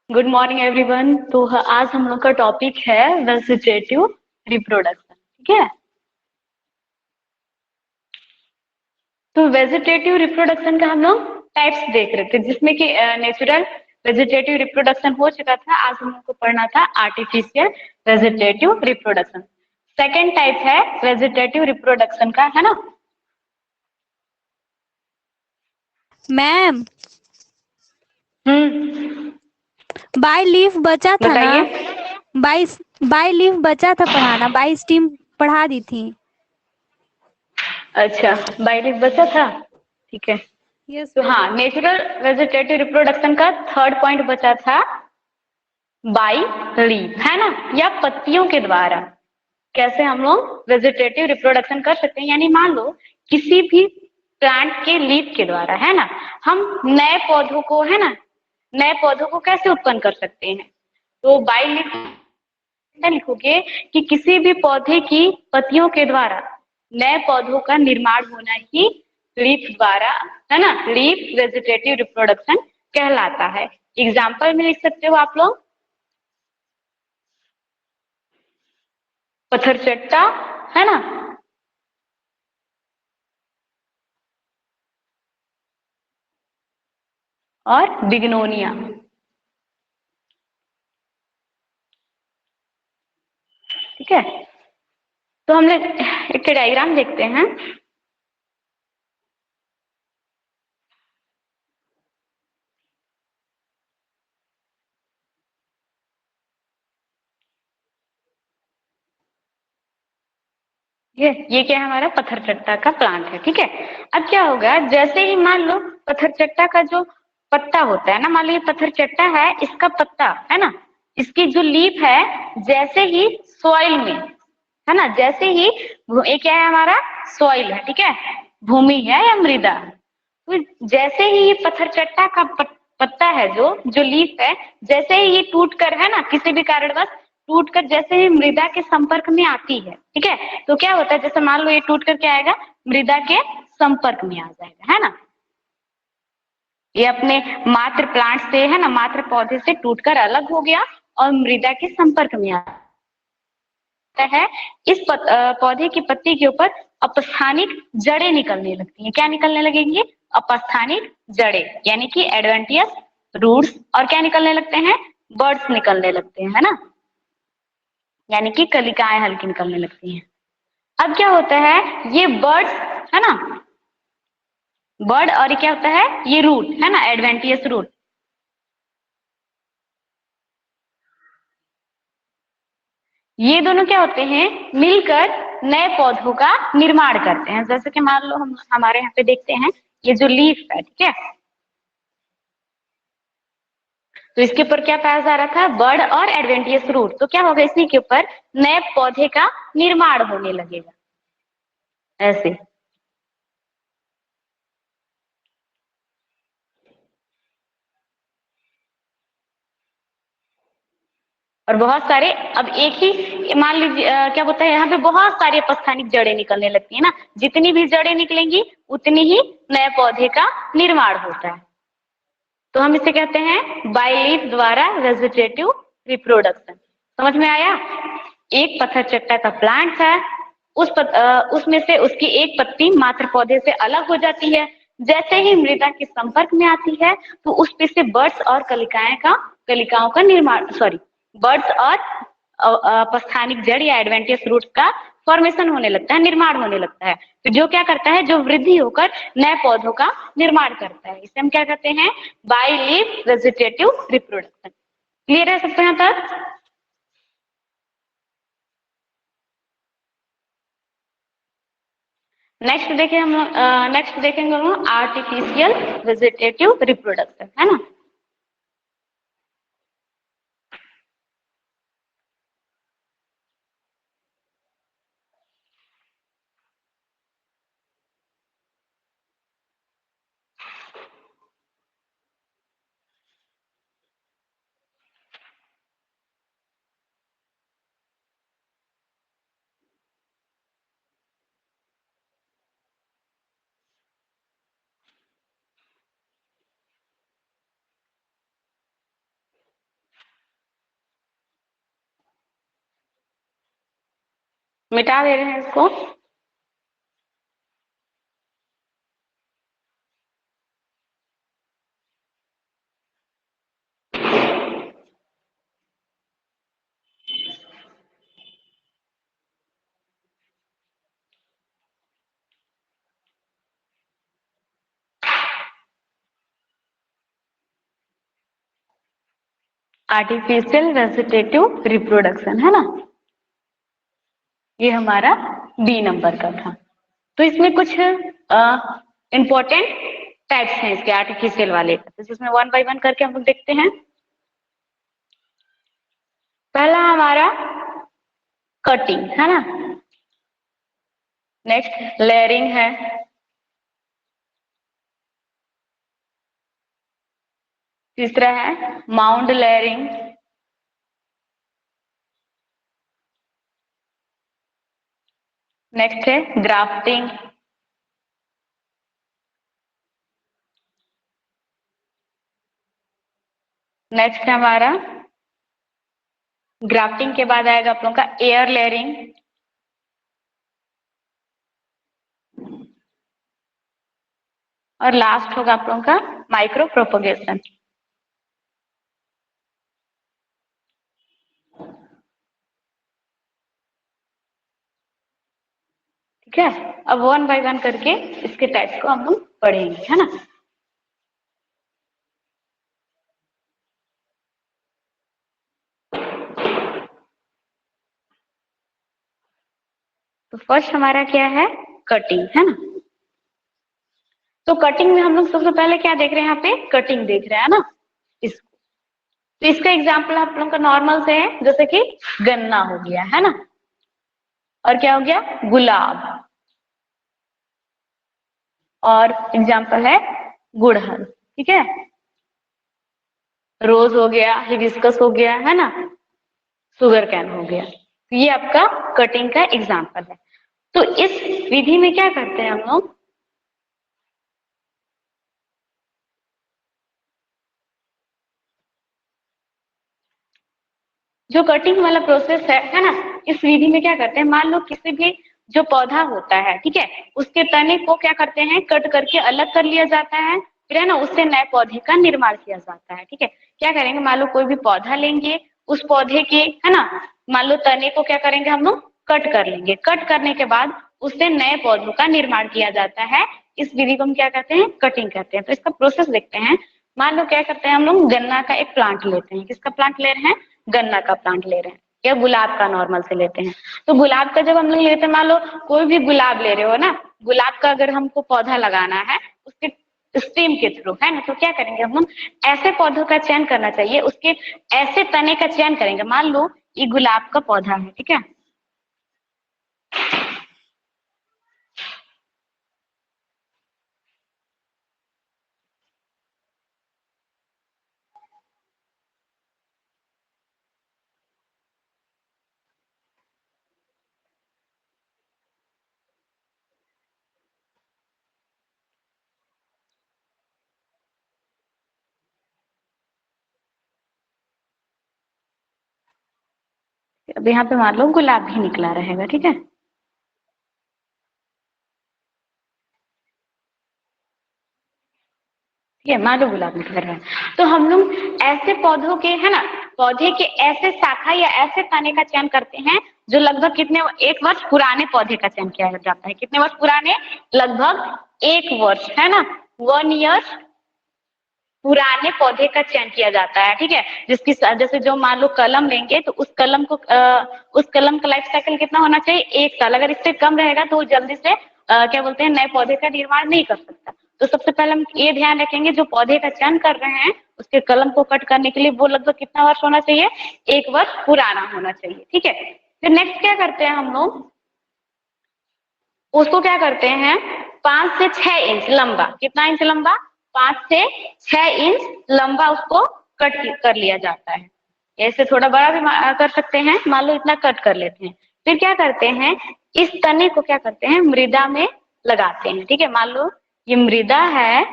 Good morning everyone. तो आज हम लोग का टॉपिक है वेजिटेटिव रिप्रोडक्शन। ठीक है, तो वेजिटेटिव रिप्रोडक्शन का हम लोग टाइप्स देख रहे थे, जिसमें कि नेचुरल वेजिटेटिव रिप्रोडक्शन हो चुका था। आज हम लोग को पढ़ना था artificial vegetative reproduction. Second type है वेजिटेटिव रिप्रोडक्शन का, है ना मैम? हम्म, बाय लीफ बचा था ना? बताइए। बाय लीफ बचा था पढ़ाना, 22 टीम पढ़ा दी थी। अच्छा, बायोलिक बचा था, ठीक है। यस तो मैम। हाँ, नेचुरल वेजिटेटिव रिप्रोडक्शन का थर्ड पॉइंट बचा था बाई लीफ, है ना, या पत्तियों के द्वारा कैसे हम लोग वेजिटेटिव रिप्रोडक्शन कर सकते हैं। यानी मान लो किसी भी प्लांट के लीफ के द्वारा, है ना, हम नए पौधों को, है ना, नए पौधों को कैसे उत्पन्न कर सकते हैं। तो बाई लीफ लिखोगे कि किसी भी पौधे की पत्तियों के द्वारा नए पौधों का निर्माण होना ही लीफ द्वारा, है ना, लीफ वेजिटेटिव रिप्रोडक्शन कहलाता है। एग्जाम्पल में लिख सकते हो आप लोग, पत्थर चट्टा, है ना, और बिग्नोनिया। ठीक है, तो हम लोग एक डायग्राम देखते हैं। ये क्या है, हमारा पत्थर चट्टा का प्लांट है। ठीक है, अब क्या होगा, जैसे ही मान लो पत्थर चट्टा का जो पत्ता होता है ना, मान लो ये पत्थर चट्टा है, इसका पत्ता, है ना, इसकी जो लीफ है, जैसे ही सॉइल में, है ना, जैसे ही ये क्या है, हमारा सॉइल है, ठीक है, भूमि है या मृदा। तो जैसे ही ये पत्थर चट्टा का पत्ता है, जो जो लीफ है, जैसे ही ये टूट कर, है ना, किसी भी कारणवश टूट कर जैसे ही मृदा के संपर्क में आती है, ठीक है, तो क्या होता है, जैसे मान लो ये टूट कर क्या आएगा, मृदा के संपर्क में आ जाएगा, है ना, ये अपने मात्र प्लांट से, है ना, मात्र पौधे से टूटकर अलग हो गया और मृदा के संपर्क में आ है। इस पौधे की पत्ती के ऊपर अपस्थानिक जड़ें निकलने लगती हैं। क्या निकलने लगेंगी? अपस्थानिक जड़ें, यानी कि एडवेंटियस रूट्स। और क्या निकलने लगते हैं? बर्ड्स निकलने लगते हैं, है ना, यानी कि कलिकाएं हल्की निकलने लगती हैं। अब क्या होता है, ये बर्ड्स, है ना, बर्ड, और ये क्या होता है, ये रूट, है ना, एडवेंटियस रूट, ये दोनों क्या होते हैं, मिलकर नए पौधों का निर्माण करते हैं। जैसे कि मान लो हम हमारे यहाँ पे देखते हैं, ये जो लीफ है, ठीक है, तो इसके ऊपर क्या पाया जा रहा था, बर्ड और एडवेंटियस रूट। तो क्या होगा, इसी के ऊपर नए पौधे का निर्माण होने लगेगा ऐसे। और बहुत सारे, अब एक ही मान लीजिए क्या बोलता है, यहाँ पे बहुत सारी अपस्थानिक जड़ें निकलने लगती है ना, जितनी भी जड़ें निकलेंगी उतनी ही नए पौधे का निर्माण होता है। तो हम इसे कहते हैं बाइलीफ द्वारा वेजिटेटिव रिप्रोडक्शन। समझ में आया? एक पत्थर चट्टा का प्लांट है, उसमें से उसकी एक पत्ती मात्र पौधे से अलग हो जाती है। जैसे ही मृदा के संपर्क में आती है, तो उस पे से बर्ड्स और कलिकाओं का निर्माण, सॉरी, बर्ड्स और अपस्थानिक जड़ या एडवेंटियस रूट्स का फॉर्मेशन होने लगता है, निर्माण होने लगता है। तो जो क्या करता है, जो वृद्धि होकर नए पौधों का निर्माण करता है, इसे हम क्या कहते हैं, बाइलीफ वेजिटेटिव रिप्रोडक्शन। क्लियर है सबको यहाँ तक? नेक्स्ट देखेंगे हम आर्टिफिशियल वेजिटेटिव रिप्रोडक्शन, है ना। मिटा दे रहे हैं इसको। आर्टिफिशियल वेजिटेटिव रिप्रोडक्शन है ना, ये हमारा डी नंबर का था। तो इसमें कुछ इंपॉर्टेंट टाइप्स हैं इसके आर्टिफिशियल वाले, तो इसमें वन बाय वन करके हम लोग देखते हैं। पहला हमारा कटिंग है ना, नेक्स्ट लेयरिंग है, तीसरा है माउंड लेयरिंग, नेक्स्ट है ग्राफ्टिंग, नेक्स्ट है हमारा ग्राफ्टिंग के बाद आएगा आप लोगों का एयर लेयरिंग, और लास्ट होगा आप लोगों का माइक्रो प्रोपोगेशन। ठीक है, अब वन बाय वन करके इसके टाइप्स को हम लोग पढ़ेंगे है ना। तो फर्स्ट हमारा क्या है, कटिंग है ना। तो कटिंग में हम लोग सबसे पहले क्या देख रहे हैं, यहाँ पे कटिंग देख रहे हैं ना इसको। तो इसका एग्जाम्पल आप लोगों का नॉर्मल से है, जैसे कि गन्ना हो गया है ना, और क्या हो गया गुलाब, और एग्जाम्पल है गुड़हल, ठीक है, रोज हो गया, हिबिस्कस हो गया है ना, शुगर कैन हो गया। तो ये आपका कटिंग का एग्जाम्पल है। तो इस विधि में क्या करते हैं हम लोग, जो कटिंग वाला प्रोसेस है ना, इस विधि में क्या करते हैं, मान लो किसी भी जो पौधा होता है, ठीक है, उसके तने को क्या करते हैं, कट करके अलग कर लिया जाता है, फिर है ना उससे नए पौधे का निर्माण किया जाता है। ठीक है, क्या करेंगे, मान लो कोई भी पौधा लेंगे, उस पौधे के है ना, मान लो तने को क्या करेंगे हम लोग, कट कर लेंगे, कट करने के बाद उससे नए पौधों का निर्माण किया जाता है। इस विधि को हम क्या कहते हैं, कटिंग कहते हैं। तो इसका प्रोसेस देखते हैं। मान लो क्या करते हैं हम लोग, गन्ना का एक प्लांट लेते हैं। किसका प्लांट ले रहे हैं, गन्ना का प्लांट ले रहे हैं, या गुलाब का नॉर्मल से लेते हैं। तो गुलाब का जब हम लोग लेते हैं, मान लो कोई भी गुलाब ले रहे हो ना, गुलाब का अगर हमको पौधा लगाना है उसके स्टेम के थ्रू है ना, तो क्या करेंगे हम लोग, ऐसे पौधों का चयन करना चाहिए, उसके ऐसे तने का चयन करेंगे। मान लो ये गुलाब का पौधा है, ठीक है, अब यहाँ पे मान लो गुलाब भी निकला रहेगा, ठीक है, ठीक है, मान लो गुलाब निकल रहा है। तो हम लोग ऐसे पौधों के है ना, पौधे के ऐसे शाखा या ऐसे तने का चयन करते हैं जो लगभग कितने, एक वर्ष पुराने पौधे का चयन किया जाता है। कितने वर्ष पुराने, लगभग एक वर्ष है ना, 1 ईयर पुराने पौधे का चयन किया जाता है। ठीक है, जिसकी जैसे जो मान लो कलम लेंगे, तो उस कलम को उस कलम का लाइफ साइकिल कितना होना चाहिए, 1 साल। अगर इससे कम रहेगा तो जल्दी से क्या बोलते हैं, नए पौधे का निर्माण नहीं कर सकता। तो सबसे पहले हम ये ध्यान रखेंगे, जो पौधे का चयन कर रहे हैं उसके कलम को कट करने के लिए वो लगभग कितना वर्ष होना चाहिए, 1 वर्ष पुराना होना चाहिए। ठीक है, फिर नेक्स्ट क्या करते हैं हम लोग, उसको क्या करते हैं, 5 से 6 इंच लंबा, कितना इंच लंबा, 5 से 6 इंच लंबा उसको कट कर लिया जाता है। ऐसे थोड़ा बड़ा भी कर सकते हैं, मान लो इतना कट कर लेते हैं। फिर क्या करते हैं, इस तने को क्या करते हैं, मृदा में लगाते हैं। ठीक है, मान लो ये मृदा है,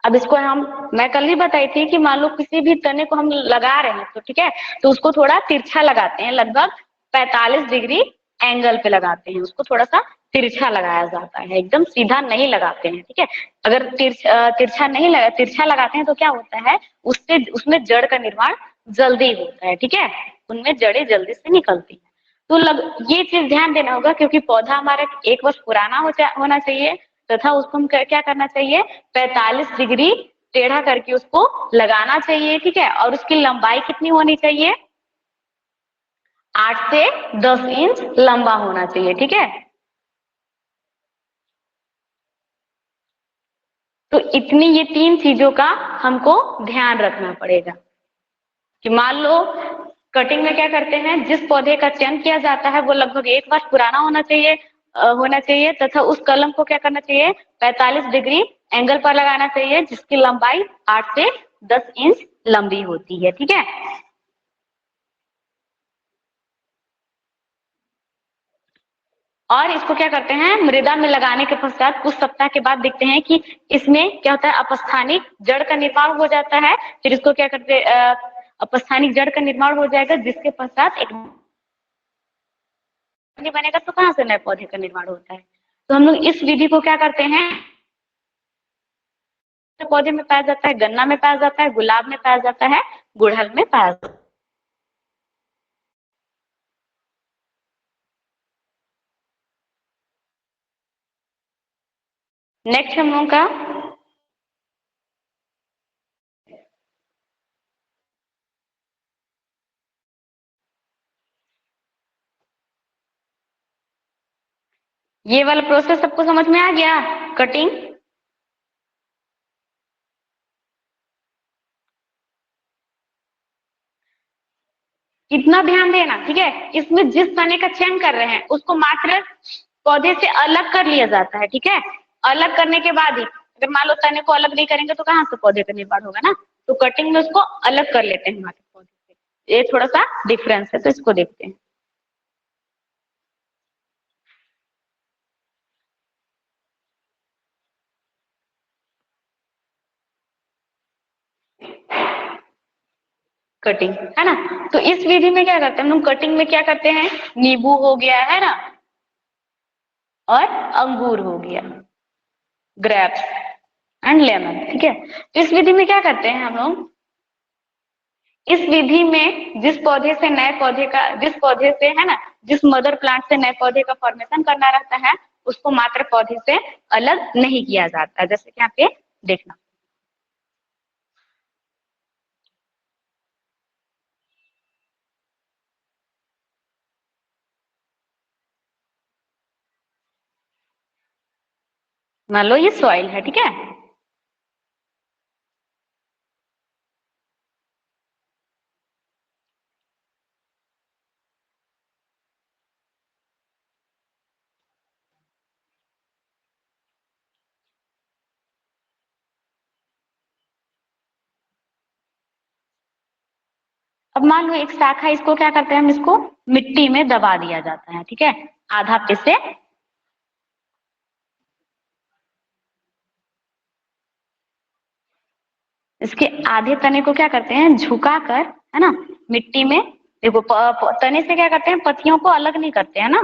अब इसको मैं कल ही बताई थी कि मान लो किसी भी तने को हम लगा रहे हैं, तो ठीक है, तो उसको थोड़ा तिरछा लगाते हैं, लगभग 45 डिग्री एंगल पे लगाते हैं, उसको थोड़ा सा तिरछा लगाया जाता है, एकदम सीधा नहीं लगाते हैं, ठीक है। अगर तिरछा लगाते हैं तो क्या होता है, उससे उसमें जड़ का निर्माण जल्दी होता है, ठीक है, उनमें जड़ें जल्दी से निकलती है। तो ये चीज ध्यान देना होगा, क्योंकि पौधा हमारा 1 वर्ष पुराना होना चाहिए, तथा उसको हम क्या करना चाहिए, 45 डिग्री टेढ़ा करके उसको लगाना चाहिए, ठीक है। और उसकी लंबाई कितनी होनी चाहिए, 8 से 10 इंच लंबा होना चाहिए, ठीक है। तो इतनी ये 3 चीजों का हमको ध्यान रखना पड़ेगा कि मान लो कटिंग में क्या करते हैं, जिस पौधे का चयन किया जाता है वो लगभग 1 वर्ष पुराना होना चाहिए तथा उस कलम को क्या करना चाहिए, 45 डिग्री एंगल पर लगाना चाहिए, जिसकी लंबाई 8 से 10 इंच लंबी होती है, ठीक है। और इसको क्या करते हैं, मृदा में लगाने के पश्चात कुछ सप्ताह के बाद देखते हैं कि इसमें क्या होता है, अपस्थानिक जड़ का निर्माण हो जाता है। फिर इसको क्या करते हैं, अपस्थानिक जड़ का निर्माण हो जाएगा, जिसके पश्चात एक बनेगा, तो कहाँ से नए पौधे का निर्माण होता है। तो हम लोग इस विधि को क्या करते हैं, पौधे में पाया जाता है, गन्ना में पाया जाता है, गुलाब में पाया जाता है, गुड़हल में पाया जाता है। नेक्स्ट हम लोगों का ये वाला प्रोसेस सबको समझ में आ गया, कटिंग। इतना ध्यान देना, ठीक है, इसमें जिस तने का चयन कर रहे हैं उसको मात्र पौधे से अलग कर लिया जाता है, ठीक है। अलग करने के बाद ही, अगर मान लो तने को अलग नहीं करेंगे तो कहाँ से पौधे का निर्माण होगा ना, तो कटिंग में उसको अलग कर लेते हैं हमारे पौधे से। ये थोड़ा सा डिफरेंस है, तो इसको देखते हैं। कटिंग है ना, तो इस विधि में क्या करते हैं हम लोग, कटिंग में क्या करते हैं, नींबू हो गया है ना, और अंगूर हो गया, ग्रेप्स एंड लेमन, ठीक है। तो इस विधि में क्या करते हैं हम लोग, इस विधि में जिस पौधे से है ना, जिस मदर प्लांट से नए पौधे का फॉर्मेशन करना रहता है, उसको मात्र पौधे से अलग नहीं किया जाता, जैसे कि यहाँ पे देखना। मान लो ये सॉइल है, ठीक है, अब मान लो एक शाखा, इसको क्या करते हैं हम, इसको मिट्टी में दबा दिया जाता है, ठीक है, आधा पे से। इसके आधे तने को क्या करते हैं, झुका कर, है ना, मिट्टी में, देखो तने से क्या करते हैं, पत्तियों को अलग नहीं करते हैं ना,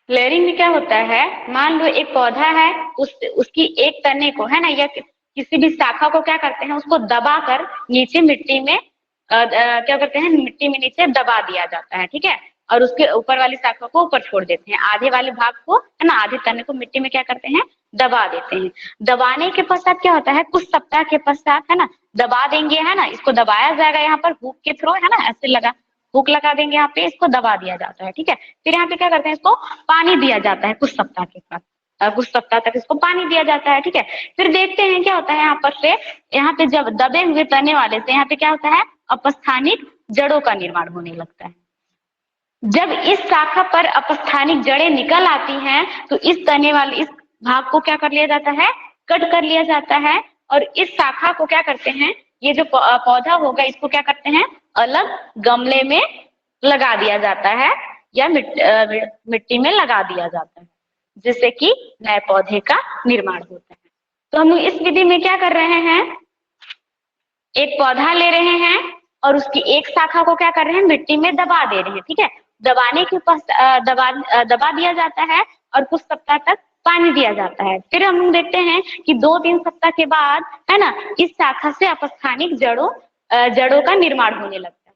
लेयरिंग में क्या होता है, मान लो एक पौधा है, उसकी एक तने को, है ना, या किसी भी शाखा को क्या करते हैं, उसको दबाकर नीचे मिट्टी में क्या करते हैं, मिट्टी में नीचे दबा दिया जाता है, ठीक है। और उसके ऊपर वाली शाखा को ऊपर छोड़ देते हैं, आधे वाले भाग को, है ना, आधे तने को मिट्टी में क्या करते हैं, दबा देते हैं। दबाने के पश्चात क्या होता है, कुछ सप्ताह के पश्चात, है ना, दबा देंगे, है ना, इसको दबाया जाएगा यहाँ पर हुक के थ्रू, है ना, ऐसे हुक लगा देंगे यहाँ पे, इसको दबा दिया जाता है, ठीक है। फिर यहाँ पे क्या करते हैं, इसको पानी दिया जाता है, कुछ सप्ताह के बाद, कुछ सप्ताह तक इसको पानी दिया जाता है, ठीक है। फिर देखते हैं क्या होता है, यहाँ पर से, यहाँ पे जब दबे हुए तने वाले से यहाँ पे क्या होता है, अपस्थानिक जड़ों का निर्माण होने लगता है। जब इस शाखा पर अपस्थानिक जड़ें निकल आती हैं, तो इस तने वाले इस भाग को क्या कर लिया जाता है, कट कर लिया जाता है, और इस शाखा को क्या करते हैं, ये जो पौधा होगा इसको क्या करते हैं, अलग गमले में लगा दिया जाता है या मिट्टी में लगा दिया जाता है, जिससे कि नए पौधे का निर्माण होता है। तो हम इस विधि में क्या कर रहे हैं, एक पौधा ले रहे हैं और उसकी एक शाखा को क्या कर रहे हैं, मिट्टी में दबा दे रहे हैं। ठीक है, दबाने के दबा दिया जाता है और कुछ सप्ताह तक पानी दिया जाता है। फिर हम देखते हैं कि 2-3 सप्ताह के बाद, है ना, इस शाखा से अपस्थानिक जड़ों का निर्माण होने लगता है,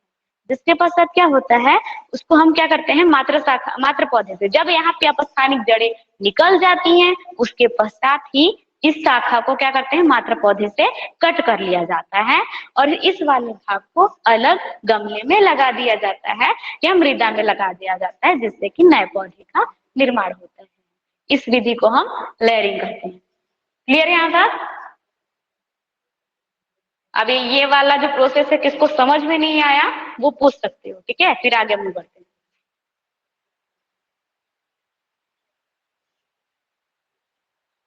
जिसके पश्चात क्या होता है, उसको हम क्या करते हैं, मात्र पौधे से जब यहाँ पे अपस्थानिक जड़ें निकल जाती हैं, उसके पश्चात ही इस शाखा को क्या करते हैं, मात्र पौधे से कट कर लिया जाता है और इस वाले भाग को अलग गमले में लगा दिया जाता है या मृदा में लगा दिया जाता है, जिससे कि नए पौधे का निर्माण होता है। इस विधि को हम लेयरिंग कहते हैं। क्लियर यहाँ तक? अभी ये वाला जो प्रोसेस है, किसको समझ में नहीं आया वो पूछ सकते हो, ठीक है, फिर आगे मूव बढ़ते हैं।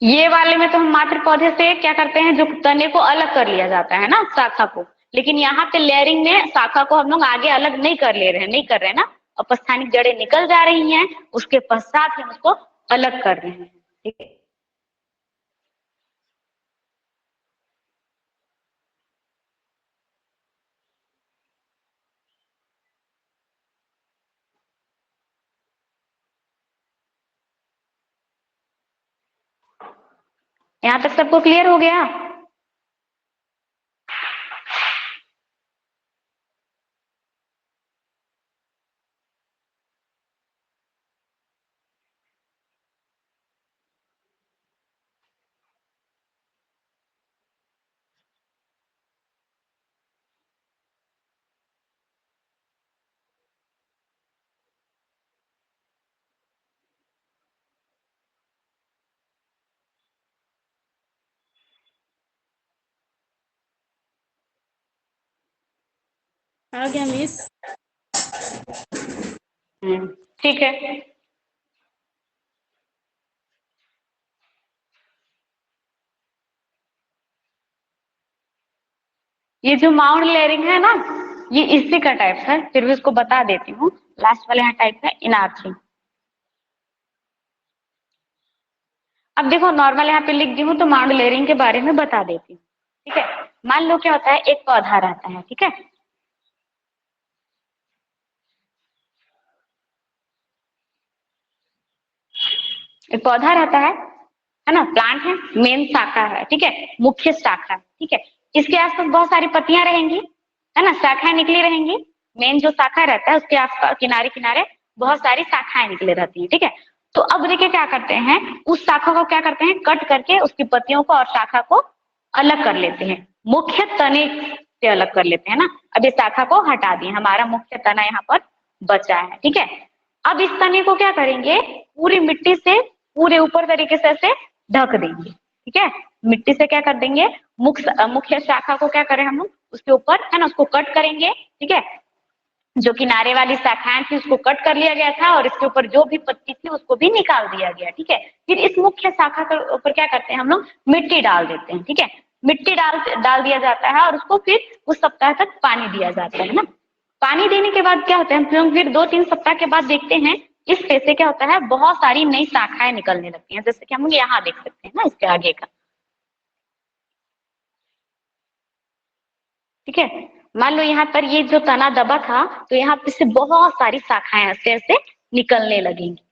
ये वाले में तो हम मात्र पौधे से क्या करते हैं, जो तने को अलग कर लिया जाता है ना, शाखा को, लेकिन यहाँ पे लेयरिंग में शाखा को हम लोग आगे अलग नहीं कर रहे हैं ना, अपस्थानिक जड़ें निकल जा रही हैं, उसके पश्चात हम उसको अलग कर रहे हैं। ठीक है, यहाँ तक सबको क्लियर हो गया? आ गया मिस। ठीक है, ये जो माउंट लेयरिंग है ना, ये इसी का टाइप है, फिर भी उसको बता देती हूँ। लास्ट वाले यहाँ टाइप है इनार्चिंग। अब देखो, नॉर्मल यहाँ पे लिख दी हूँ तो माउंट लेयरिंग के बारे में बता देती हूँ। ठीक है, मान लो क्या होता है, एक पौधा रहता है, ठीक है, एक पौधा रहता है ना, प्लांट है, मेन शाखा है, ठीक है, मुख्य शाखा, ठीक है, इसके आसपास बहुत सारी पत्तियां रहेंगी, है ना, शाखाएं निकली रहेंगी। मेन जो शाखा रहता है उसके आसपास किनारे किनारे बहुत सारी शाखाएं निकली रहती है, ठीक है। तो अब देखिए क्या करते हैं, उस शाखा को क्या करते हैं, कट करके उसकी पत्तियों को और शाखा को अलग कर लेते हैं, मुख्य तने से अलग कर लेते हैं ना। अब इस शाखा को हटा दिए, हमारा मुख्य तना यहाँ पर बचा है, ठीक है। अब इस तने को क्या करेंगे, पूरी मिट्टी से पूरे ऊपर तरीके से ऐसे ढक देंगे, ठीक है, मिट्टी से क्या कर देंगे, मुख्य शाखा को क्या करें हम लोग, उसके ऊपर, है ना, उसको कट करेंगे, ठीक है, जो किनारे वाली शाखाएं थी उसको कट कर लिया गया था और इसके ऊपर जो भी पत्ती थी उसको भी निकाल दिया गया, ठीक है। फिर इस मुख्य शाखा के ऊपर क्या करते हैं हम लोग, मिट्टी डाल देते हैं, ठीक है, मिट्टी डाल दिया जाता है और उसको फिर कुछ सप्ताह तक पानी दिया जाता है ना। पानी देने के बाद क्या होता है, हम लोग फिर 2-3 सप्ताह के बाद देखते हैं, इस फेज से क्या होता है, बहुत सारी नई शाखाएं निकलने लगती हैं, जैसे कि हम लोग यहाँ देख सकते हैं ना, इसके आगे का, ठीक है। मान लो यहाँ पर ये जो तना दबा था, तो यहाँ पे से बहुत सारी शाखाएं ऐसे ऐसे निकलने लगेंगी।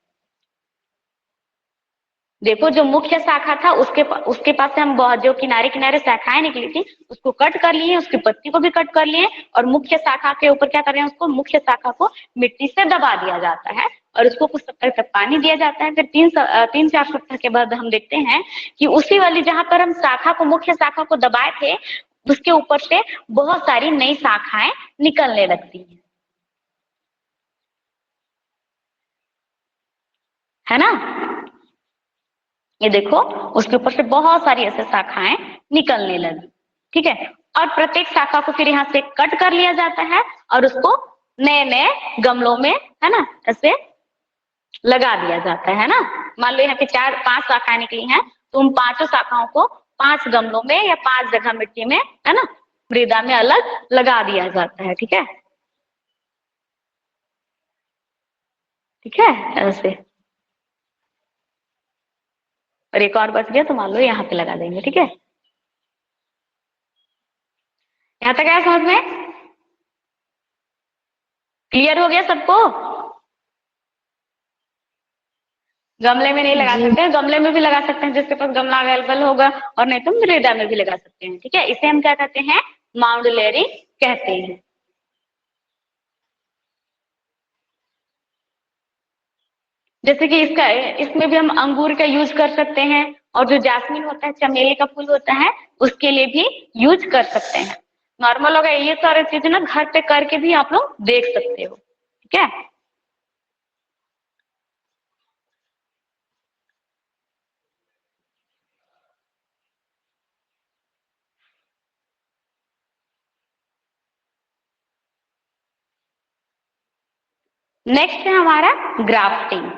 देखो, जो मुख्य शाखा था उसके पास से हम बहुत, जो किनारे किनारे शाखाएं निकली थी उसको कट कर लिए, उसकी पत्ती को भी कट कर लिए और मुख्य शाखा के ऊपर क्या कर रहे हैं, उसको मुख्य शाखा को मिट्टी से दबा दिया जाता है और उसको कुछ सप्ताह तक पानी दिया जाता है। फिर 3-4 सप्ताह के बाद हम देखते हैं कि उसी वाली जहां पर हम शाखा को, मुख्य शाखा को दबाए थे, उसके ऊपर से बहुत सारी नई शाखाएं निकलने लगती है ना। ये देखो, उसके ऊपर से बहुत सारी ऐसे शाखाएं निकलने लगी, ठीक है, और प्रत्येक शाखा को फिर यहाँ से कट कर लिया जाता है और उसको नए नए गमलों में, है ना, ऐसे लगा दिया जाता है ना। मान लो यहाँ पे 4-5 शाखाएं निकली हैं, तो उन 5 शाखाओं को 5 गमलों में या 5 जगह मिट्टी में, है ना, मृदा में अलग लगा दिया जाता है, ठीक है। ठीक है, ऐसे। और एक और बच गया तो मान लो यहाँ पे लगा देंगे। ठीक है, यहाँ तक आया समझ में? क्लियर हो गया सबको? गमले में नहीं लगा जी। सकते हैं, गमले में भी लगा सकते हैं जिसके पास गमला अवेलेबल होगा, और नहीं तो मृदा में भी लगा सकते हैं। ठीक है, इसे हम क्या कहते हैं? माउंड लेयरिंग कहते हैं। जैसे कि इसमें भी हम अंगूर का यूज कर सकते हैं, और जो जासमीन होता है, चमेली का फूल होता है, उसके लिए भी यूज कर सकते हैं। नॉर्मल होगा, ये सारे चीजें ना घर पे करके भी आप लोग देख सकते हो। ठीक है, नेक्स्ट है हमारा ग्राफ्टिंग।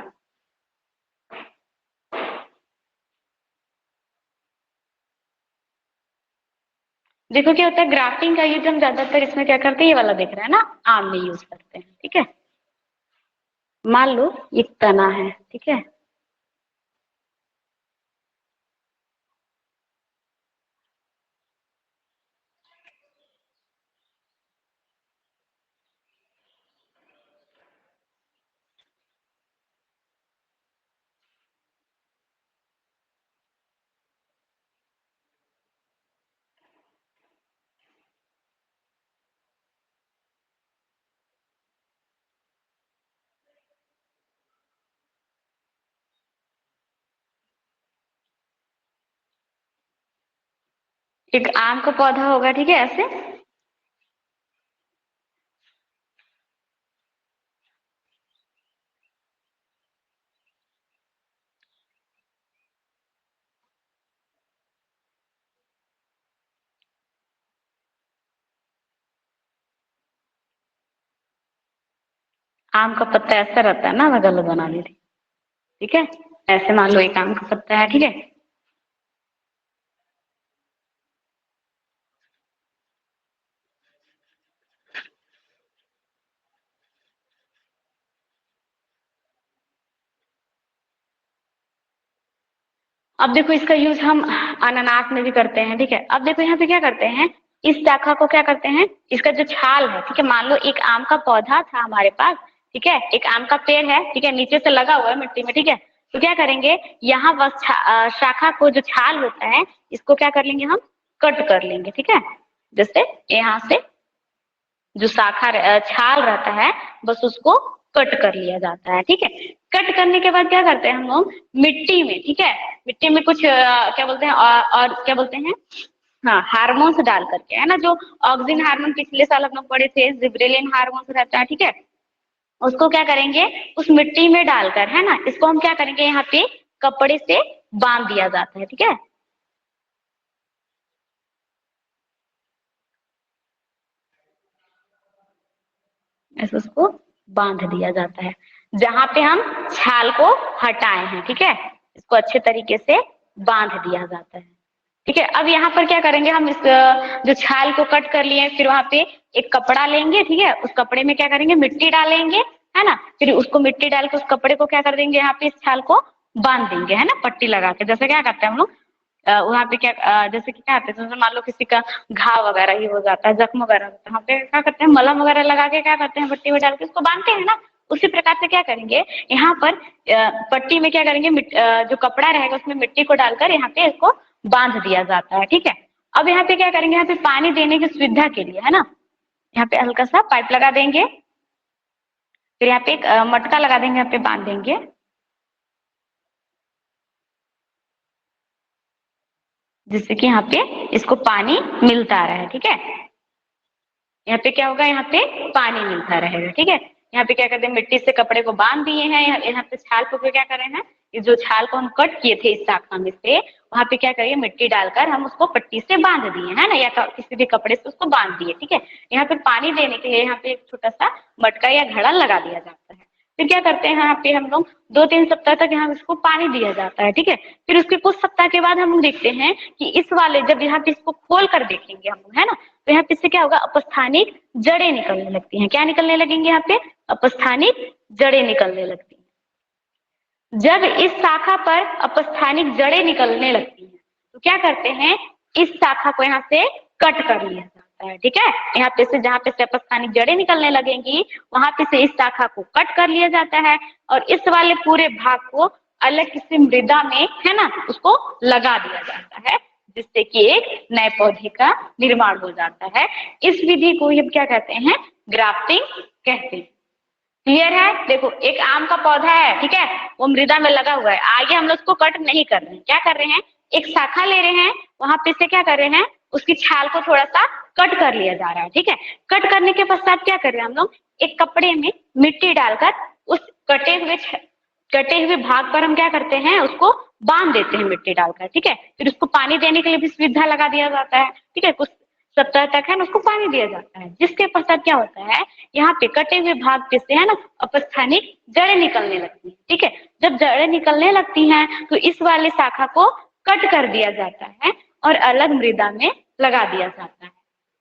देखो क्या होता है, ग्राफ्टिंग का यूज हम ज्यादातर इसमें क्या करते हैं, ये वाला देख रहे हैं ना, आम में यूज करते हैं। ठीक है, मान लो ये तना है। ठीक है, एक आम का पौधा होगा। ठीक है, ऐसे आम का पत्ता ऐसा रहता है ना, मैं गलत बना दी थी। ठीक है, ऐसे मान लो एक आम का पत्ता है। ठीक है, अब देखो इसका यूज हम अनानास में भी करते हैं। ठीक है, अब देखो यहाँ पे क्या करते हैं, इस शाखा को क्या करते हैं, इसका जो छाल है, ठीक है, मान लो एक आम का पौधा था हमारे पास। ठीक है, एक आम का पेड़ है। ठीक है, नीचे से लगा हुआ है मिट्टी में। ठीक है, तो क्या करेंगे, यहाँ बस शाखा को जो छाल होता है, इसको क्या कर लेंगे, हम कट कर लेंगे। ठीक है, जैसे यहाँ से जो छाल रहता है, बस उसको कट कर लिया जाता है। ठीक है, कट करने के बाद क्या करते हैं हम लोग, मिट्टी में, ठीक है, मिट्टी में कुछ क्या बोलते हैं, और क्या बोलते हैं, हाँ, हार्मोन्स डाल करके, है ना, जो ऑक्सिन हार्मोन पिछले साल हम लोग पढ़े थे, जिब्रेलिन हार्मोन्स रहता है। ठीक है, उसको क्या करेंगे, उस मिट्टी में डालकर, है ना, इसको हम क्या करेंगे, यहाँ पे कपड़े से बांध दिया जाता है। ठीक है, ऐसे उसको बांध दिया जाता है, जहां पे हम छाल को हटाए हैं। ठीक है, इसको अच्छे तरीके से बांध दिया जाता है। ठीक है, अब यहाँ पर क्या करेंगे, हम इस जो छाल को कट कर लिए, फिर वहां पे एक कपड़ा लेंगे। ठीक है, उस कपड़े में क्या करेंगे, मिट्टी डालेंगे, है ना, फिर उसको मिट्टी डाल के उस कपड़े को क्या कर देंगे, यहाँ पे इस छाल को बांध देंगे, है ना, पट्टी लगा के। जैसे क्या करते हैं हम लोग, वहां पे क्या जैसे कि क्या होता है, जैसे मान लो किसी का घाव वगैरह ही हो जाता है, जख्म वगैरह होता है, वहाँ पे क्या करते हैं, मलहम वगैरह लगा के क्या करते हैं, पट्टी में डाल के उसको बांधते हैं ना। उसी प्रकार से क्या करेंगे, यहाँ पर पट्टी में क्या करेंगे, जो कपड़ा रहेगा उसमें मिट्टी को डालकर यहाँ पे इसको बांध दिया जाता है। ठीक है, अब यहाँ पे क्या करेंगे, यहाँ पे पानी देने की सुविधा के लिए, है ना, यहाँ पे हल्का सा पाइप लगा देंगे, फिर यहाँ पे एक मटका लगा देंगे, यहाँ पे बांध देंगे, जिससे कि यहाँ पे इसको पानी मिलता रहे। ठीक है, यहाँ पे क्या होगा, यहाँ पे पानी मिलता रहेगा। ठीक है, यहाँ पे क्या करते हैं, मिट्टी से कपड़े को बांध दिए हैं, यहाँ पे छाल को क्या कर रहे हैं, ये जो छाल को हम कट किए थे इस शाखा में से, वहां पे क्या करिए, मिट्टी डालकर हम उसको पट्टी से बांध दिए, है ना, या किसी भी कपड़े से उसको बांध दिए। ठीक है, यहाँ पे पानी देने के लिए यहाँ पे एक छोटा सा मटका या घड़ा लगा दिया जाता है। फिर क्या करते हैं यहाँ पे हम लोग 2-3 सप्ताह तक यहाँ इसको पानी दिया जाता है, ठीक है। फिर उसके कुछ सप्ताह के बाद हम लोग देखते हैं कि इस वाले जब यहाँ पे इसको खोल कर देखेंगे हम लोग, है ना, तो यहाँ पे इससे क्या होगा, अपस्थानिक जड़ें निकलने लगती हैं। क्या निकलने लगेंगे यहाँ पे, अपस्थानिक जड़ें निकलने लगती हैं। जब इस शाखा पर अपस्थानिक जड़ें निकलने लगती हैं तो क्या करते हैं, इस शाखा को यहाँ से कट कर लिया जाता है, ठीक है। यहाँ पे से जहाँ पे से अपस्थानिक जड़ें निकलने लगेंगी वहां पे से इस शाखा को कट कर लिया जाता है और इस वाले पूरे भाग को अलग किसी मृदा में, है ना, उसको लगा दिया जाता है, जिससे कि एक नए पौधे का निर्माण हो जाता है। इस विधि को हम क्या कहते हैं, ग्राफ्टिंग कहते हैं। क्लियर है। देखो एक आम का पौधा है, ठीक है, वो मृदा में लगा हुआ है, आगे हम लोग उसको कट नहीं कर रहे हैं, क्या कर रहे हैं, एक शाखा ले रहे हैं, वहां पे से क्या कर रहे हैं, उसकी छाल को थोड़ा सा कट कर लिया जा रहा है, ठीक है। कट करने के पश्चात क्या कर रहे हैं हम लोग, एक कपड़े में मिट्टी डालकर उस कटे हुए भाग पर हम क्या करते हैं, उसको बांध देते हैं मिट्टी डालकर, ठीक है। फिर उसको पानी देने के लिए भी सुविधा लगा दिया जाता है, ठीक है, कुछ सप्ताह तक है ना उसको पानी दिया जाता है, जिसके पश्चात क्या होता है, यहाँ पे कटे हुए भाग पे से, है ना, अपस्थानिक जड़ें निकलने लगती है, ठीक है। जब जड़ें निकलने लगती हैं तो इस वाले शाखा को कट कर दिया जाता है और अलग मृदा में लगा दिया जाता है,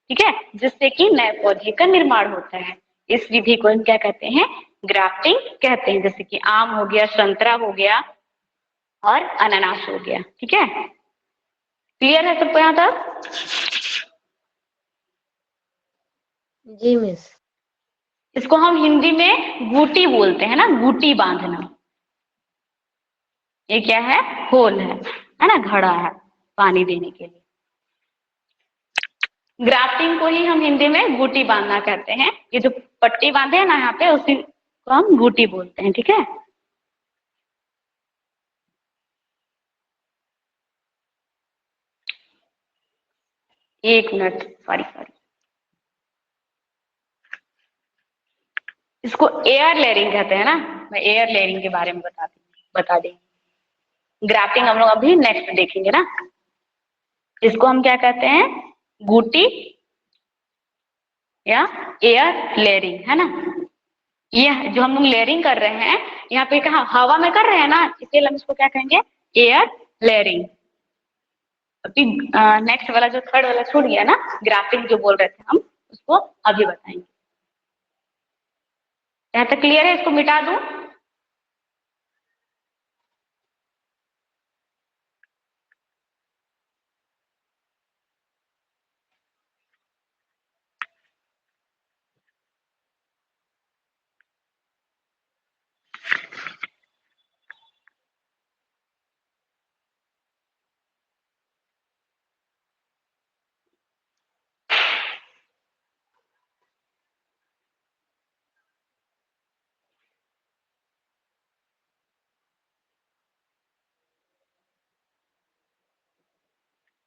ठीक है, जिससे कि नए पौधे का निर्माण होता है। इस विधि को हम क्या कहते हैं, ग्राफ्टिंग कहते हैं। जैसे कि आम हो गया, संतरा हो गया और अनानास हो गया, ठीक है। क्लियर है सबको यहाँ तक? जी मिस। इसको हम हिंदी में गूटी बोलते हैं ना, गूटी बांधना। ये क्या है, होल है ना, घड़ा है पानी देने के लिए। ग्राफ्टिंग को ही हम हिंदी में गूटी बांधना कहते हैं। ये जो पट्टी बांधे है ना यहाँ पे, उसी को हम गूटी बोलते हैं, ठीक है। एक मिनट, सॉरी। इसको एयर लेयरिंग कहते हैं ना, मैं एयर लेयरिंग के बारे में बता देंगे। ग्राफ्टिंग हम लोग अभी नेक्स्ट देखेंगे ना। इसको हम क्या कहते हैं, गूटी या एयर लेयरिंग, है ना। ये जो हम लोग लेयरिंग कर रहे हैं यहाँ पे कहा हवा में कर रहे हैं ना, इसलिए हम इसको क्या कहेंगे, एयर लेयरिंग। अभी नेक्स्ट वाला जो थर्ड वाला छूट गया ना, ग्राफ्टिंग जो बोल रहे थे हम, उसको अभी बताएंगे। यहाँ तक क्लियर है? इसको मिटा दूं?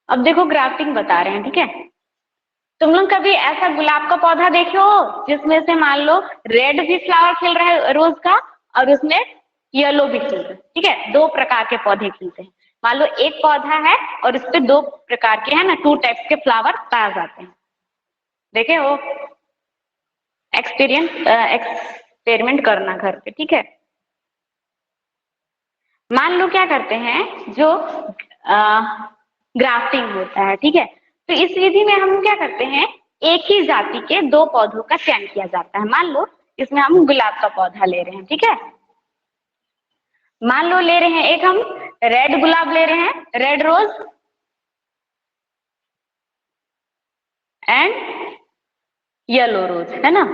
अब देखो ग्राफ्टिंग बता रहे हैं, ठीक है। तुम लोग कभी ऐसा गुलाब का पौधा देखे हो जिसमें से मान लो रेड भी फ्लावर खिल रहा है रोज का और उसमें येलो भी खिल रहा है, ठीक है। दो प्रकार के पौधे खिलते हैं। मान लो एक पौधा है और उस पे दो प्रकार के, है ना, 2 टाइप्स के फ्लावर पाए जाते हैं। देखे हो? एक्सपेरिमेंट करना घर पे, ठीक है। मान लो क्या करते हैं, जो ग्राफ्टिंग होता है, ठीक है, तो इस विधि में हम क्या करते हैं, एक ही जाति के 2 पौधों का चयन किया जाता है। मान लो इसमें हम गुलाब का पौधा ले रहे हैं, ठीक है। मान लो ले रहे हैं एक हम रेड गुलाब ले रहे हैं, रेड रोज एंड येलो रोज, है ना।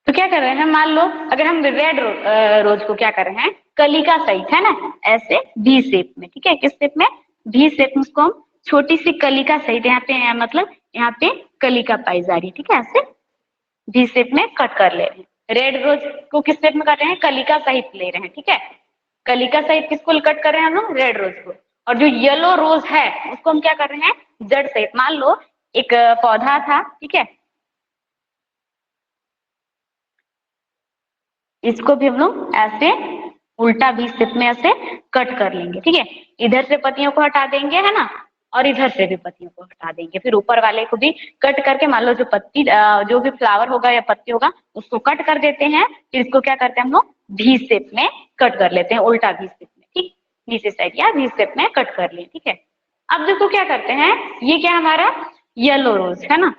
तो क्या कर रहे हैं, मान लो अगर हम रेड रोज को क्या कर रहे हैं, कलिका सहित, है ना, ऐसे वी शेप में, ठीक है। किस शेप में, वी शेप में। उसको हम छोटी सी कलिका सहित, यहाँ पे मतलब यहाँ पे कलिका पाई जा रही है, ठीक है, ऐसे वी शेप में कट कर ले रहे हैं। रेड रोज को किस शेप में कर रहे हैं, कलिका सहित ले रहे हैं, ठीक है। कलिका सहित किसको कट कर रहे हैं हम लोग, रेड रोज को। और जो येलो रोज है उसको हम क्या कर रहे हैं, जड़ सहित। मान लो एक पौधा था, ठीक है, इसको भी हम लोग ऐसे उल्टा भी शेप में ऐसे कट कर लेंगे, ठीक है। इधर से पत्तियों को हटा देंगे, है ना, और इधर से भी पत्तियों को हटा देंगे, फिर ऊपर वाले को भी कट करके, मान लो जो पत्ती जो भी फ्लावर होगा या पत्ती होगा उसको कट कर देते हैं, फिर इसको क्या करते हैं हम लोग वी शेप में कट कर लेते हैं, उल्टा वी शेप में, ठीक, नीचे साइड या वी शेप में कट कर लिए, ठीक है। अब देखो क्या करते हैं, ये क्या हमारा येलो रोज है ना,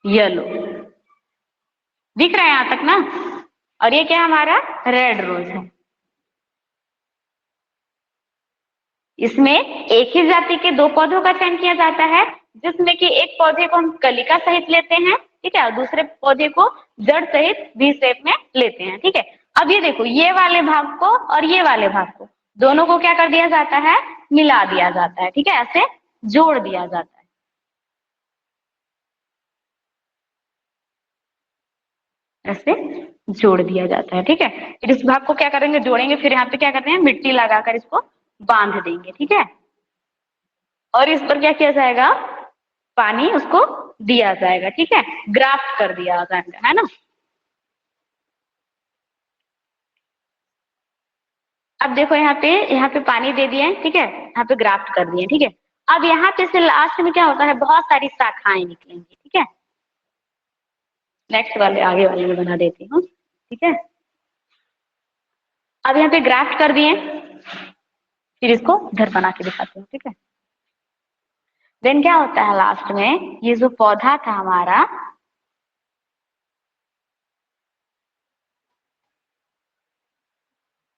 येलो दिख रहा है यहां तक ना, और ये क्या हमारा रेड रोज है। इसमें एक ही जाति के दो पौधों का चयन किया जाता है, जिसमें कि एक पौधे को हम कलिका सहित लेते हैं, ठीक है, और दूसरे पौधे को जड़ सहित वी शेप में लेते हैं, ठीक है। अब ये देखो, ये वाले भाग को और ये वाले भाग को दोनों को क्या कर दिया जाता है, मिला दिया जाता है, ठीक है, ऐसे जोड़ दिया जाता है, ऐसे जोड़ दिया जाता है, ठीक है। फिर इस भाग को क्या करेंगे, जोड़ेंगे, फिर यहाँ पे क्या करते हैं, मिट्टी लगाकर इसको बांध देंगे, ठीक है। और इस पर क्या किया जाएगा, पानी उसको दिया जाएगा, ठीक है, ग्राफ्ट कर दिया जाएगा, है ना। अब देखो यहाँ पे पानी दे दिए, ठीक है, यहाँ पे ग्राफ्ट कर दिए, ठीक है। अब यहाँ पे से लास्ट में क्या होता है, बहुत सारी शाखाएं निकलेंगी, ठीक है। नेक्स्ट वाले आगे वाले में बना देती हूँ, ठीक है। अब यहाँ पे ग्राफ्ट कर दिए, फिर इसको इधर बना के दिखाती हूँ, ठीक है। देन क्या होता है लास्ट में, ये जो पौधा था हमारा,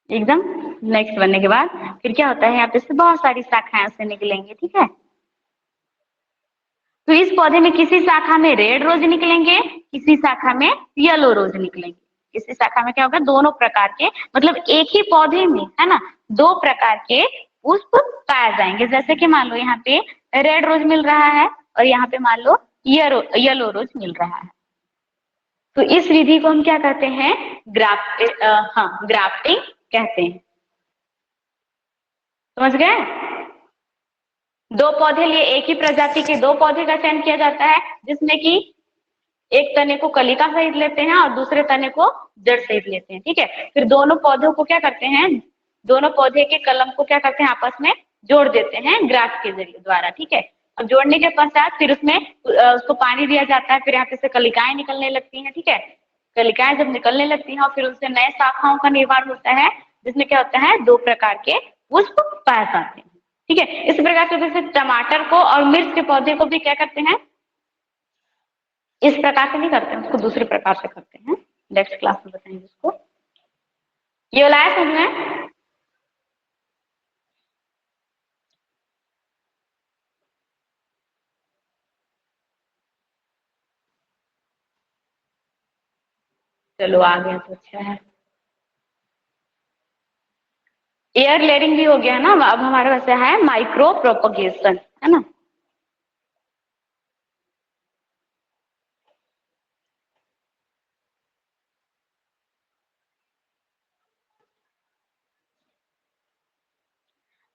एकदम नेक्स्ट बनने के बाद फिर क्या होता है, यहाँ पे से बहुत सारी शाखाएं से निकलेंगी, ठीक है। तो इस पौधे में किसी शाखा में रेड रोज निकलेंगे, किसी शाखा में येलो रोज निकलेंगे। किसी शाखा में क्या होगा, दोनों प्रकार के, मतलब एक ही पौधे में, है ना, दो प्रकार के पुष्प पाए जाएंगे। जैसे कि मान लो यहाँ पे रेड रोज मिल रहा है और यहाँ पे मान लो येलो रोज मिल रहा है। तो इस विधि को हम क्या कहते हैं, ग्राफ्टिंग कहते हैं। समझ गए, दो पौधे लिए एक ही प्रजाति के दो पौधे का चयन किया जाता है, जिसमें कि एक तने को कलिका सहित लेते हैं और दूसरे तने को जड़ सहित लेते हैं, ठीक है। फिर दोनों पौधों को क्या करते हैं, दोनों पौधे के कलम को क्या करते हैं, आपस में जोड़ देते हैं ग्राफ के जरिए द्वारा, ठीक है। अब जोड़ने के पश्चात फिर उसमें उसको पानी दिया जाता है, फिर यहाँ पे से कलिकाएं निकलने लगती हैं, ठीक है। कलिकाएं जब निकलने लगती हैं और फिर उनसे नए शाखाओं का निर्माण होता है, जिसमें क्या होता है, दो प्रकार के पुष्प पाए जाते हैं, ठीक है। इस प्रकार से जैसे टमाटर को और मिर्च के पौधे को भी क्या करते हैं, इस प्रकार से नहीं करते हैं, उसको दूसरे प्रकार से करते हैं, नेक्स्ट क्लास में बताएंगे उसको। ये वाला है समझ में, चलो आ गया तो अच्छा है। एयर लेयरिंग भी हो गया है ना, अब हमारे पास है माइक्रो प्रोपगेशन, है ना।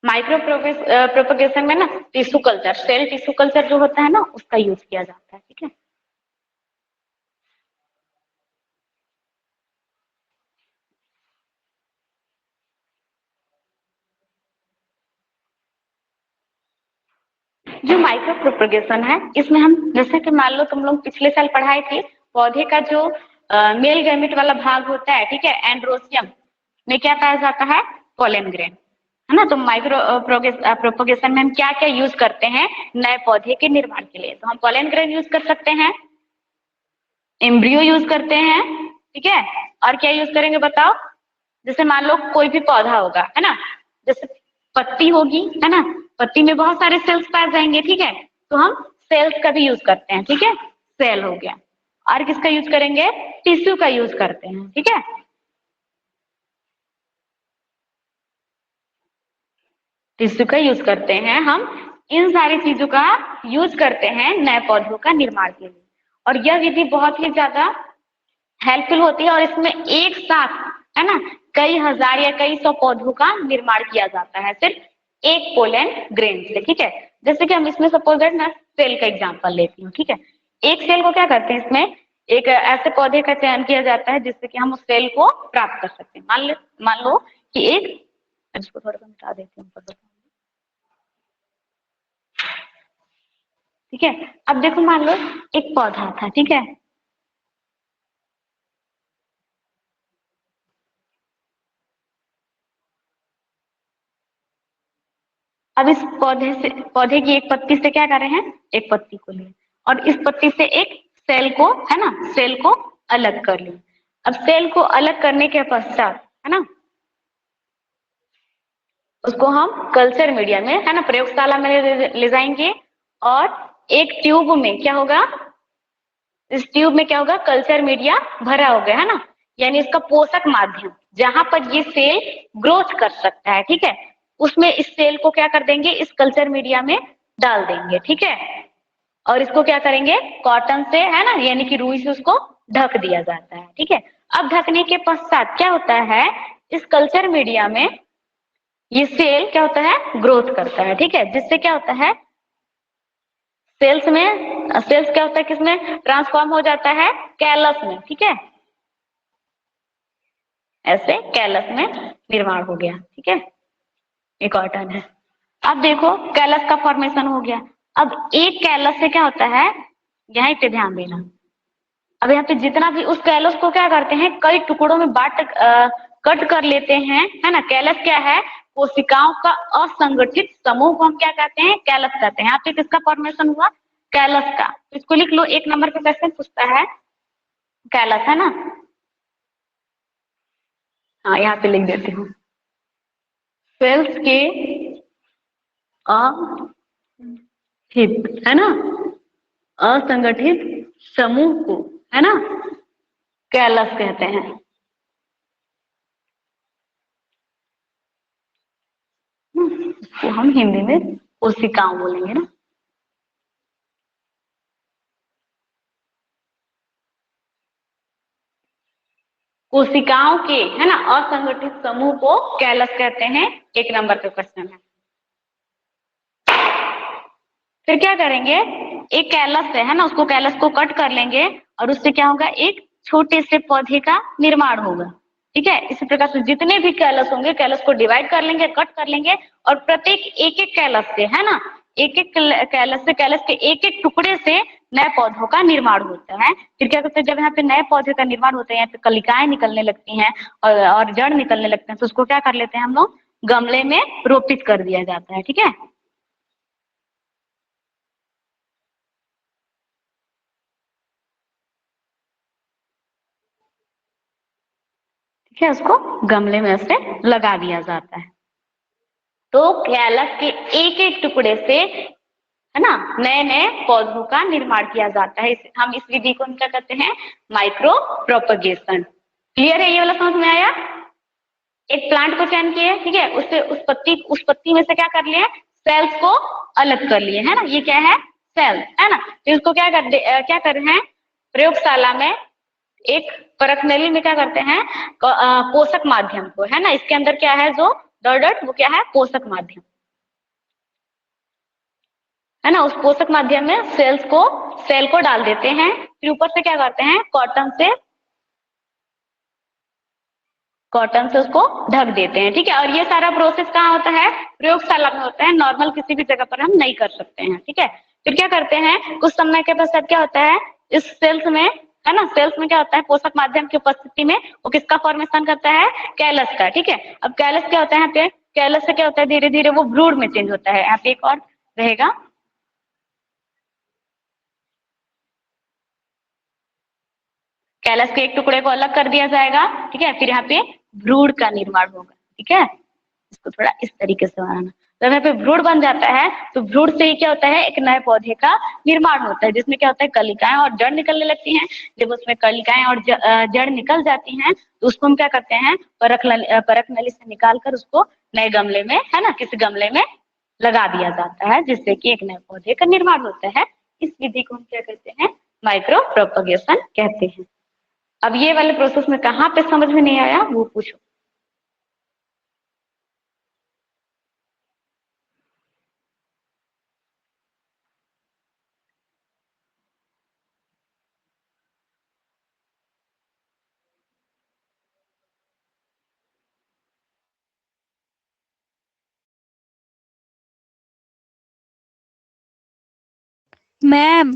माइक्रो प्रोपगेशन में ना tissue culture, cell tissue culture जो होता है ना, उसका यूज किया जाता है, ठीक है। जो माइक्रो प्रोपगेशन है, इसमें हम जैसे कि मान लो तुम लोग पिछले साल पढ़ाए थे, पौधे का जो मेल गैमेट वाला भाग होता है, ठीक है, एंड्रोसियम में क्या पाया जाता है, पोलन ग्रेन, है ना। तो माइक्रो प्रोपगेशन में हम क्या क्या यूज करते हैं नए पौधे के निर्माण के लिए, तो हम पोलन ग्रेन यूज कर सकते हैं, एम्ब्रियो यूज करते हैं, ठीक है, और क्या यूज करेंगे बताओ। जैसे मान लो कोई भी पौधा होगा, है ना, जैसे पत्ती होगी, है ना, पत्ती में बहुत सारे सेल्स पाए जाएंगे, ठीक है, तो हम सेल्स का भी यूज करते हैं, ठीक है, सेल हो गया। और किसका यूज करेंगे, टिश्यू का यूज करते हैं, ठीक है, टिश्यू का यूज करते हैं हम। इन सारी चीजों का यूज करते हैं नए पौधों का निर्माण के लिए, और यह विधि बहुत ही ज्यादा हेल्पफुल होती है, और इसमें एक साथ, है ना, कई हजार या कई सौ पौधों का निर्माण किया जाता है सिर्फ एक पोलन ग्रेन से, ठीक है। जैसे कि हम इसमें सपोज दैट ना सेल का एग्जांपल लेती हूँ, ठीक है। एक सेल को क्या करते हैं, इसमें एक ऐसे पौधे का चयन किया जाता है जिससे कि हम उस सेल को प्राप्त कर सकते हैं। मान लो कि एक, इसको थोड़ा सा मिटा देती हूँ, ठीक है। अब देखो मान लो एक पौधा था, ठीक है। अब इस पौधे की एक पत्ती से क्या कर रहे हैं, एक पत्ती को लिए और इस पत्ती से एक सेल को, है ना, सेल को अलग कर लिए। अब सेल को अलग करने के पश्चात, है ना, उसको हम कल्चर मीडिया में, है ना, प्रयोगशाला में ले जाएंगे और एक ट्यूब में क्या होगा, इस ट्यूब में क्या होगा, कल्चर मीडिया भरा होगा, है ना, यानी इसका पोषक माध्यम जहां पर ये सेल ग्रोथ कर सकता है, ठीक है, उसमें इस सेल को क्या कर देंगे, इस कल्चर मीडिया में डाल देंगे, ठीक है। और इसको क्या करेंगे, कॉटन से, है ना, यानी कि रुई से उसको ढक दिया जाता है, ठीक है। अब ढकने के पश्चात क्या होता है, इस कल्चर मीडिया में ये सेल क्या होता है, ग्रोथ करता है, ठीक है, जिससे क्या होता है, सेल्स क्या होता है, किसमें ट्रांसफॉर्म हो जाता है, कैलस में, ठीक है। ऐसे कैलस में निर्माण हो गया, ठीक है, ये कॉटन है। अब देखो कैलस का फॉर्मेशन हो गया। अब एक कैलस से क्या होता है, यहीं पे ध्यान देना। अब यहाँ पे जितना भी उस कैलस को क्या करते हैं, कई टुकड़ों में कट कर लेते हैं, है ना। कैलस क्या है, कोशिकाओं का असंगठित समूह को हम क्या कहते हैं, कैलस कहते हैं। यहाँ पे किसका फॉर्मेशन हुआ, कैलस का। तो इसको लिख लो, एक नंबर का क्वेश्चन पूछता है कैलस, है ना। हाँ यहाँ पे लिख देती हूँ, सेल्स के अहित, है ना, असंगठित समूह को, है ना, कैलस कहते हैं। इसको हम हिंदी में कोशिकाओं बोलेंगे ना। कोशिकाओं के, है ना, असंगठित समूह को कैलस कहते हैं। एक नंबर का क्वेश्चन है। फिर क्या करेंगे, एक कैलस है ना, उसको कैलस को कट कर लेंगे और उससे क्या होगा, एक छोटे से पौधे का निर्माण होगा, ठीक है। इसी प्रकार से जितने भी कैलस होंगे, कैलस को डिवाइड कर लेंगे, कट कर लेंगे और प्रत्येक एक एक कैलस से, है ना, एक एक कैलस से, कैलस के एक एक टुकड़े से नए पौधों का निर्माण होता है। फिर क्या करते हैं, जब यहाँ पे नए पौधे का निर्माण होता है, यहाँ पे कलिकाएं निकलने लगती हैं और जड़ निकलने लगते हैं, तो उसको क्या कर लेते हैं हम लोग, गमले में रोपित कर दिया जाता है, ठीक है। ठीक है, उसको गमले में ऐसे लगा दिया जाता है। तो कैलस के एक एक टुकड़े से, है ना, नए नए पौधों का निर्माण किया जाता है। हम इस विधि को क्या कहते हैं, माइक्रो प्रोपगेशन। क्लियर है, ये वाला समझ में आया। एक प्लांट को चयन किए, ठीक है, उससे उस पत्ती में से क्या कर लिए, सेल्स को अलग कर लिए, है ना, ये क्या है, सेल्स, है ना। तो इसको क्या कर रहे हैं, प्रयोगशाला में एक परख नली में क्या करते हैं, पोषक माध्यम को, है ना, इसके अंदर क्या है, जो डॉट वो क्या है, पोषक माध्यम, है ना। उस पोषक माध्यम में सेल को डाल देते हैं। फिर ऊपर से क्या करते हैं, कॉटन से उसको ढक देते हैं, ठीक है। और ये सारा प्रोसेस कहाँ होता है, प्रयोगशाला में होता है, नॉर्मल किसी भी जगह पर हम नहीं कर सकते हैं, ठीक है। फिर क्या करते हैं, कुछ समय के पश्चात क्या होता है, इस सेल्स में, है ना, सेल्स में क्या होता है, पोषक माध्यम की उपस्थिति में वो किसका फॉर्मेशन करता है, कैलस का, ठीक है। अब कैलस क्या होता है, यहाँ पे कैलस से क्या होता है, धीरे धीरे वो ब्रूड में चेंज होता है। यहाँ पे एक और रहेगा, कैलस के एक टुकड़े को अलग कर दिया जाएगा, ठीक है। फिर यहाँ पे भ्रूण का निर्माण होगा, ठीक है। इसको थोड़ा इस तरीके से बनाना। जब यहाँ पे भ्रूण बन जाता है, तो भ्रूण से ही क्या होता है, एक नए पौधे का निर्माण होता है, जिसमें क्या होता है, कलिकाएं और जड़ निकलने लगती हैं। जब उसमें कलिकाएं और जड़ निकल जाती हैं, तो उसको हम क्या करते हैं, परख नली से निकाल कर उसको नए गमले में, है ना, किसी गमले में लगा दिया जाता है, जिससे कि एक नए पौधे का निर्माण होता है। इस विधि को हम क्या कहते हैं, माइक्रो प्रोपगेशन कहते हैं। अब ये वाले प्रोसेस में कहाँ पे समझ में नहीं आया, वो पूछो। मैम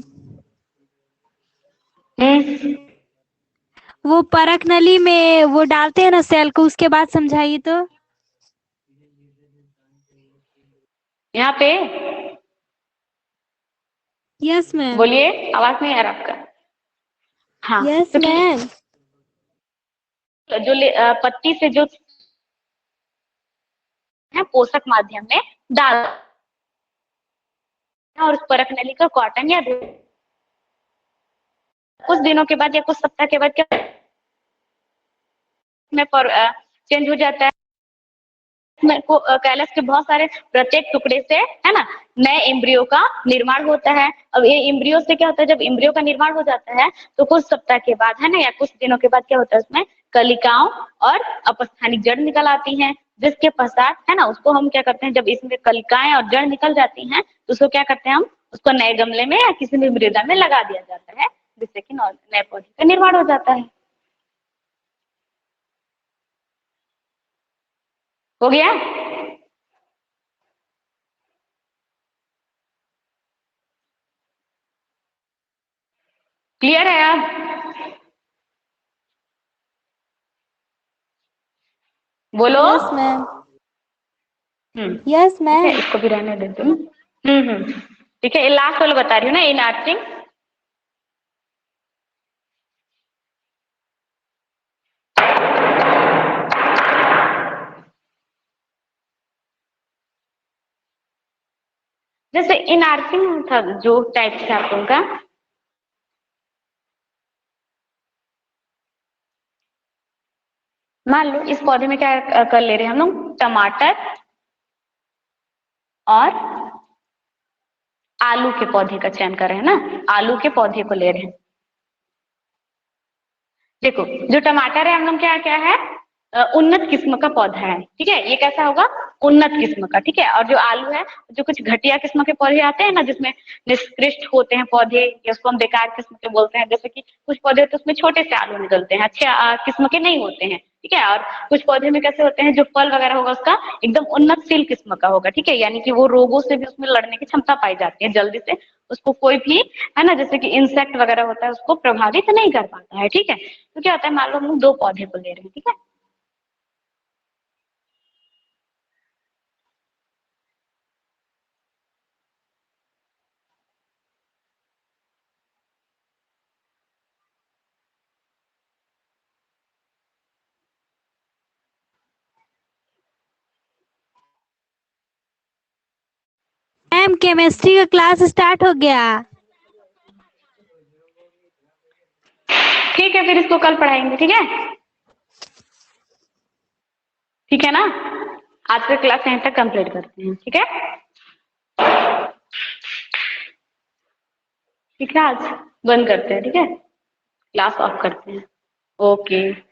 हम्म, वो परख नली में वो डालते हैं ना सेल को, उसके बाद समझाइए तो। यहाँ पे यस मैम। बोलिए, आवाज नहीं आ रहा आपका। हाँ, यस तो मैम। जो पत्ती से जो है पोषक माध्यम में डाल, और उस परख नली का कॉटन या कुछ दिनों के बाद या कुछ सप्ताह के बाद क्या में चेंज हो जाता है। इसमें कैलस के बहुत सारे प्रत्येक टुकड़े से, है ना, नए एम्ब्रियो का निर्माण होता है। अब ये एम्ब्रियो से क्या होता है, जब एम्ब्रियो का निर्माण हो जाता है तो कुछ सप्ताह के बाद, है ना, या कुछ दिनों के बाद क्या होता है, उसमें कलिकाओं और अपस्थानिक जड़ निकल आती हैं। जिसके पश्चात, है ना, उसको हम क्या करते हैं, जब इसमें कलिकाएं और जड़ निकल जाती हैं तो उसको क्या करते हैं, हम उसको नए गमले में या किसी भी मृदा में लगा दिया जाता है, जिससे कि नए पौधे का निर्माण हो जाता है। हो गया? क्लियर है अब? बोलो। Yes ma'am. हम्म, यस ठीक है, मैम। इसको भी रहने देती हूँ। ठीक है, ये लास्ट वाला बता रही हूँ ना, इन आर्चिंग। जैसे इन आर्चिंग था जो टाइप से आप लोगों का, मान लो इस पौधे में क्या कर ले रहे हैं हम लोग, टमाटर और आलू के पौधे का चयन कर रहे हैं ना, आलू के पौधे को ले रहे हैं। देखो, जो टमाटर है हम लोग क्या क्या है, उन्नत किस्म का पौधा है, ठीक है, ये कैसा होगा, उन्नत किस्म का, ठीक है। और जो आलू है, जो कुछ घटिया किस्म के पौधे आते हैं ना, जिसमें निष्कृष्ट होते हैं पौधे, या उसको हम बेकार किस्म के बोलते हैं, जैसे कि कुछ पौधे तो उसमें छोटे से आलू निकलते हैं, अच्छे किस्म के नहीं होते हैं, ठीक है। और कुछ पौधे में कैसे होते हैं, जो फल वगैरह होगा उसका एकदम उन्नतशील किस्म का होगा, ठीक है, यानी कि वो रोगों से भी उसमें लड़ने की क्षमता पाई जाती है जल्दी से, उसको कोई भी, है ना, जैसे कि इंसेक्ट वगैरह होता है उसको प्रभावित नहीं कर पाता है, ठीक है। तो क्या होता है, मान लो हम लोग दो पौधे को ले रहे हैं, ठीक है। मैम केमिस्ट्री का क्लास स्टार्ट हो गया। ठीक है, फिर इसको कल पढ़ाएंगे, ठीक है। ठीक है ना, आज का क्लास यहीं तक कंप्लीट करते हैं, ठीक है। ठीक है, आज बंद करते हैं, ठीक है, क्लास ऑफ करते हैं। ओके।